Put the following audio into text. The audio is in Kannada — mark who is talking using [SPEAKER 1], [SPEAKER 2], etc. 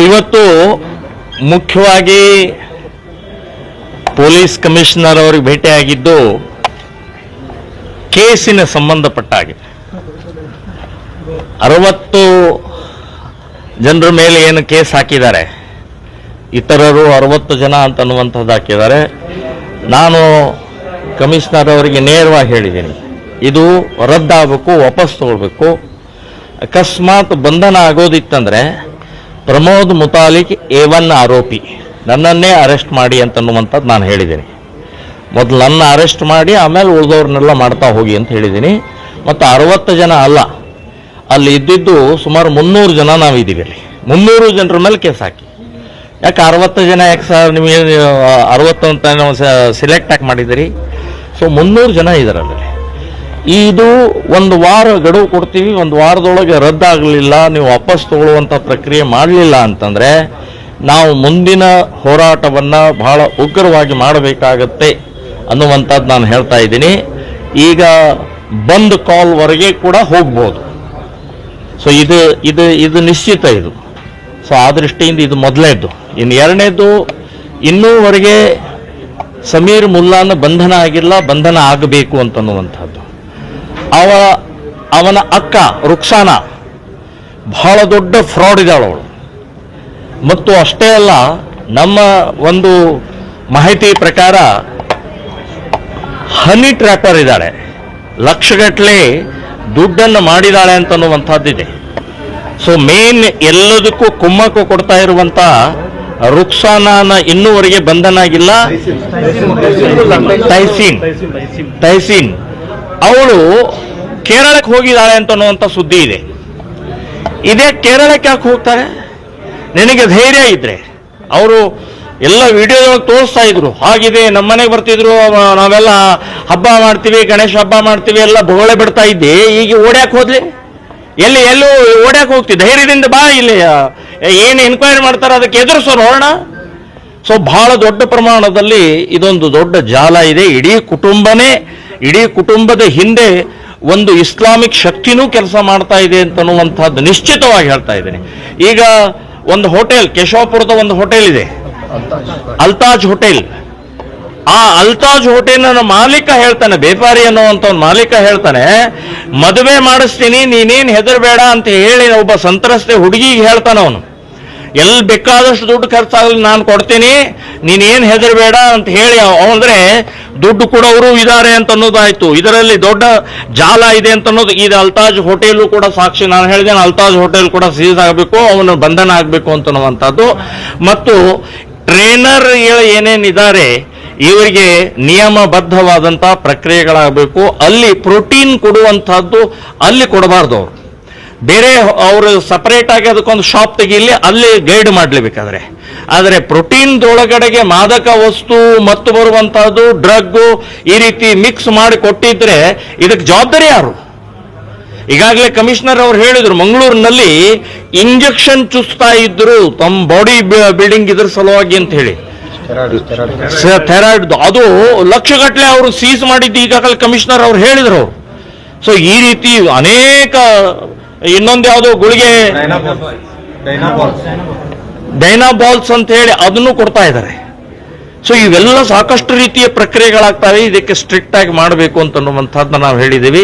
[SPEAKER 1] ಇವತ್ತು ಮುಖ್ಯವಾಗಿ ಪೊಲೀಸ್ ಕಮಿಷನರ್ ಅವರಿಗೆ ಭೇಟಿಯಾಗಿದ್ದು ಕೇಸಿನ ಸಂಬಂಧಪಟ್ಟ ಹಾಗೆ 60 ಜನರ ಮೇಲೆ ಏನು ಕೇಸ್ ಹಾಕಿದ್ದಾರೆ, ಇತರರು 60 ಜನ ಅಂತನ್ನುವಂಥದ್ದು ಹಾಕಿದ್ದಾರೆ. ನಾನು ಕಮಿಷನರ್ ಅವರಿಗೆ ನೇರವಾಗಿ ಹೇಳಿದ್ದೀನಿ, ಇದು ರದ್ದಾಗಬೇಕು, ವಾಪಸ್ ತಗೊಳ್ಬೇಕು. ಅಕಸ್ಮಾತ್ ಬಂಧನ ಆಗೋದಿತ್ತಂದ್ರೆ ಪ್ರಮೋದ್ ಮುತಾಲಿಕ್ A1 ಆರೋಪಿ, ನನ್ನನ್ನೇ ಅರೆಸ್ಟ್ ಮಾಡಿ ಅಂತನ್ನುವಂಥದ್ದು ನಾನು ಹೇಳಿದ್ದೀನಿ. ಮೊದಲು ನನ್ನ ಅರೆಸ್ಟ್ ಮಾಡಿ ಆಮೇಲೆ ಉಳಿದವ್ರನ್ನೆಲ್ಲ ಮಾಡ್ತಾ ಹೋಗಿ ಅಂತ ಹೇಳಿದ್ದೀನಿ. ಮತ್ತು 60 ಜನ ಅಲ್ಲ, ಅಲ್ಲಿ ಇದ್ದಿದ್ದು ಸುಮಾರು 300 ಜನ ನಾವಿದ್ದೀವಿ. ಅಲ್ಲಿ 300 ಜನರ ಮೇಲೆ ಕೇಸ್ ಹಾಕಿ. ಯಾಕೆ 60 ಜನ ಯಾಕೆ ಸರ್ ನಿಮಗೆ 60 ಅಂತ ನಾವು ಸಿಲೆಕ್ಟ್ ಆಗಿ ಮಾಡಿದ್ದೀರಿ? ಸೊ 300 ಜನ ಇದ್ದಾರಲ್ಲಿ. ಇದು ಒಂದು ವಾರ ಗಡುವು ಕೊಡ್ತೀವಿ, ಒಂದು ವಾರದೊಳಗೆ ರದ್ದಾಗಲಿಲ್ಲ, ನೀವು ವಾಪಸ್ ತಗೊಳ್ಳುವಂಥ ಪ್ರಕ್ರಿಯೆ ಮಾಡಲಿಲ್ಲ ಅಂತಂದರೆ ನಾವು ಮುಂದಿನ ಹೋರಾಟವನ್ನು ಬಹಳ ಉಗ್ರವಾಗಿ ಮಾಡಬೇಕಾಗತ್ತೆ ಅನ್ನುವಂಥದ್ದು ನಾನು ಹೇಳ್ತಾ ಇದ್ದೀನಿ. ಈಗ ಬಂದ್ ಕಾಲ್ವರೆಗೆ ಕೂಡ ಹೋಗ್ಬೋದು. ಸೊ ಇದು ನಿಶ್ಚಿತ ಇದು. ಸೊ ಆ ದೃಷ್ಟಿಯಿಂದ ಇದು ಮೊದಲನೇದ್ದು. ಇನ್ನು ಎರಡನೇದು, ಇನ್ನೂವರೆಗೆ ಸಮೀರ್ ಮುಲ್ಲಾನ ಬಂಧನ ಆಗಿಲ್ಲ, ಬಂಧನ ಆಗಬೇಕು ಅಂತನ್ನುವಂಥದ್ದು. ಅವನ ಅಕ್ಕ ರುಕ್ಸಾನಾ ಬಹಳ ದೊಡ್ಡ ಫ್ರಾಡ್ ಇದ್ದಾಳು ಅವಳು. ಮತ್ತು ಅಷ್ಟೇ ಅಲ್ಲ, ನಮ್ಮ ಒಂದು ಮಾಹಿತಿ ಪ್ರಕಾರ ಹನಿ ಟ್ರ್ಯಾಪರ್ ಇದ್ದಾಳೆ, ಲಕ್ಷಗಟ್ಟಲೆ ದುಡ್ಡನ್ನು ಮಾಡಿದಾಳೆ ಅಂತನ್ನುವಂಥದ್ದಿದೆ. ಸೊ ಮೇನ್ ಎಲ್ಲದಕ್ಕೂ ಕುಮ್ಮಕ್ಕು ಕೊಡ್ತಾ ಇರುವಂತ ರುಕ್ಸಾನಾನ ಇನ್ನೂವರೆಗೆ ಬಂಧನ ಆಗಿಲ್ಲ. ತೈಸೀನ್ ಅವಳು ಕೇರಳಕ್ಕೆ ಹೋಗಿದ್ದಾಳೆ ಅಂತನ್ನುವಂಥ ಸುದ್ದಿ ಇದೆ. ಇದೇ ಕೇರಳಕ್ಕೆ ಯಾಕೆ ಹೋಗ್ತಾರೆ? ನಿನಗೆ ಧೈರ್ಯ ಇದ್ರೆ ಅವರು ಎಲ್ಲ ವಿಡಿಯೋದೊಳಗೆ ತೋರಿಸ್ತಾ ಇದ್ರು, ಹಾಗಿದೆ ನಮ್ಮನೆಗೆ ಬರ್ತಿದ್ರು, ನಾವೆಲ್ಲ ಹಬ್ಬ ಮಾಡ್ತೀವಿ, ಗಣೇಶ ಹಬ್ಬ ಮಾಡ್ತೀವಿ, ಎಲ್ಲ ಬೊಗಳೆ ಬಿಡ್ತಾ ಇದ್ದೆ. ಈಗ ಓಡ್ಯಾಕೆ ಹೋದ್ಲಿ? ಎಲ್ಲೂ ಓಡ್ಯಾಕೆ ಹೋಗ್ತಿ? ಧೈರ್ಯದಿಂದ ಬಾ, ಇಲ್ಲಿ ಏನು ಎನ್ಕ್ವೈರಿ ಮಾಡ್ತಾರೆ ಅದಕ್ಕೆ ಎದುರಿಸೋ ನೋಡೋಣ. ಸೊ ಬಹಳ ದೊಡ್ಡ ಪ್ರಮಾಣದಲ್ಲಿ ಇದೊಂದು ದೊಡ್ಡ ಜಾಲ ಇದೆ. ಇಡೀ ಕುಟುಂಬದ ಹಿಂದೆ ಒಂದು ಇಸ್ಲಾಮಿಕ್ ಶಕ್ತಿನೂ ಕೆಲಸ ಮಾಡ್ತಾ ಇದೆ ಅಂತನ್ನುವಂಥದ್ದು ನಿಶ್ಚಿತವಾಗಿ ಹೇಳ್ತಾ ಇದ್ದೇನೆ. ಈಗ ಒಂದು ಹೋಟೆಲ್, ಕೇಶವಪುರದ ಒಂದು ಹೋಟೆಲ್ ಇದೆ, ಅಲ್ತಾಜ್ ಹೋಟೆಲ್. ಆ ಅಲ್ತಾಜ್ ಹೋಟೆಲ್ನ ಮಾಲೀಕ ಹೇಳ್ತಾನೆ, ಬೇಪಾರಿ ಅನ್ನುವಂಥ ಒಂದು ಮಾಲೀಕ ಹೇಳ್ತಾನೆ, ಮದುವೆ ಮಾಡಿಸ್ತೀನಿ, ನೀನೇನು ಹೆದರಬೇಡ ಅಂತ ಹೇಳಿ ಒಬ್ಬ ಸಂತ್ರಸ್ತೆ ಹುಡುಗಿಗೆ ಹೇಳ್ತಾನೆ. ಅವನು ಎಲ್ಲಿ ಬೇಕಾದಷ್ಟು ದುಡ್ಡು ಖರ್ಚಾಗಲಿ ನಾನು ಕೊಡ್ತೀನಿ, ನೀನೇನು ಹೆದರಬೇಡ ಅಂತ ಹೇಳಿ. ಅಂದ್ರೆ ದುಡ್ಡು ಕೊಡೋರು ಇದ್ದಾರೆ ಅಂತ ಅನ್ನೋದಾಯ್ತು. ಇದರಲ್ಲಿ ದೊಡ್ಡ ಜಾಲ ಇದೆ ಅಂತ ಅನ್ನೋದು. ಇದು ಅಲ್ತಾಜ್ ಹೋಟೆಲು ಕೂಡ ಸಾಕ್ಷಿ. ನಾನು ಹೇಳಿದ್ದೇನೆ, ಅಲ್ತಾಜ್ ಹೋಟೆಲ್ ಕೂಡ ಸೀಸ್ ಆಗಬೇಕು, ಅವನು ಬಂಧನ ಆಗಬೇಕು ಅಂತನ್ನುವಂಥದ್ದು. ಮತ್ತು ಟ್ರೇನರ್ ಏನೇನಿದ್ದಾರೆ ಇವರಿಗೆ ನಿಯಮಬದ್ಧವಾದಂಥ ಪ್ರಕ್ರಿಯೆಗಳಾಗಬೇಕು. ಅಲ್ಲಿ ಪ್ರೋಟೀನ್ ಕೊಡುವಂಥದ್ದು ಅಲ್ಲಿ ಕೊಡಬಾರ್ದು. ಅವರು ಬೇರೆ ಅವರು ಸಪರೇಟ್ ಆಗಿ ಅದಕ್ಕೊಂದು ಶಾಪ್ ತೆಗೀಲಿ, ಅಲ್ಲಿ ಗೈಡ್ ಮಾಡಲೇಬೇಕಾದ್ರೆ. ಆದರೆ ಪ್ರೋಟೀನ್ದೊಳಗಡೆಗೆ ಮಾದಕ ವಸ್ತು ಮತ್ತು ಬರುವಂತಹದ್ದು ಡ್ರಗ್ಗು ಈ ರೀತಿ ಮಿಕ್ಸ್ ಮಾಡಿ ಕೊಟ್ಟಿದ್ರೆ ಇದಕ್ಕೆ ಜವಾಬ್ದಾರಿ ಯಾರು? ಈಗಾಗಲೇ ಕಮಿಷನರ್ ಅವರು ಹೇಳಿದ್ರು, ಮಂಗಳೂರಿನಲ್ಲಿ ಇಂಜೆಕ್ಷನ್ ಚುಸ್ತಾ ಇದ್ರು ತಮ್ಮ ಬಾಡಿ ಬಿಲ್ಡಿಂಗ್ ಇದ್ರ ಸಲುವಾಗಿ ಅಂತ ಹೇಳಿ, ಥೈರಾಯ್ಡ್ ಅದು ಲಕ್ಷಗಟ್ಟಲೆ ಅವರು ಸೀಸ್ ಮಾಡಿದ್ದು ಈಗಾಗಲೇ ಕಮಿಷನರ್ ಅವರು ಹೇಳಿದ್ರು ಅವರು. ಸೊ ಈ ರೀತಿ ಅನೇಕ, ಇನ್ನೊಂದು ಯಾವುದೋ ಗುಳಿಗೆ ಡೈನಾಬಾಲ್ಸ್ ಅಂತ ಹೇಳಿ ಅದನ್ನು ಕೊಡ್ತಾ ಇದ್ದಾರೆ. ಸೊ ಇವೆಲ್ಲ ಸಾಕಷ್ಟು ರೀತಿಯ ಪ್ರಕ್ರಿಯೆಗಳಾಗ್ತವೆ. ಇದಕ್ಕೆ ಸ್ಟ್ರಿಕ್ಟ್ ಆಗಿ ಮಾಡಬೇಕು ಅಂತನ್ನುವಂಥದ್ದನ್ನ ನಾವು ಹೇಳಿದ್ದೀವಿ.